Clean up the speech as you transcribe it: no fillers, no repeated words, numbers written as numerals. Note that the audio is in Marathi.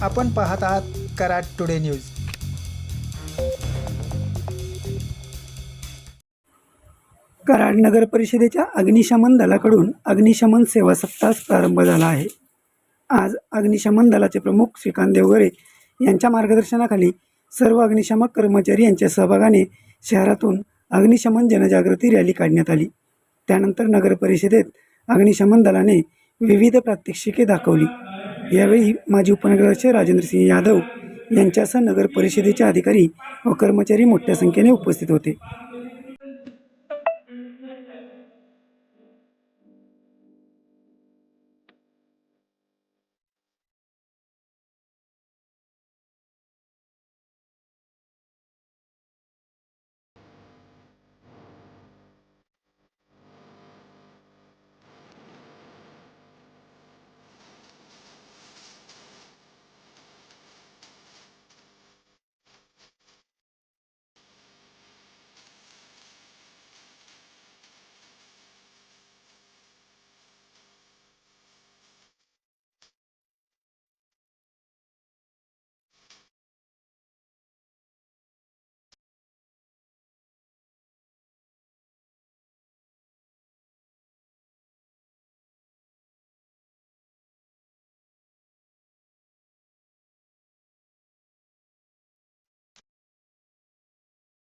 आपण पाहत आहात कराड टुडे न्यूज। कराड नगर परिषदेच्या अग्निशमन दलाकडून अग्निशमन सेवा सप्ताहास प्रारंभ झाला आहे। आज अग्निशमन दलाचे प्रमुख श्रीकांत देवगरे यांच्या मार्गदर्शनाखाली सर्व अग्निशामक कर्मचारी यांच्या सहभागाने शहरातून अग्निशमन जनजागृती रॅली काढण्यात आली। त्यानंतर नगर परिषदेत अग्निशमन दलाने विविध प्रात्यक्षिके दाखवली। यावेळी माजी उपनगराध्यक्ष राजेंद्रसिंह यादव यांच्यासह नगर परिषदेचे अधिकारी व कर्मचारी मोठ्या संख्येने उपस्थित होते।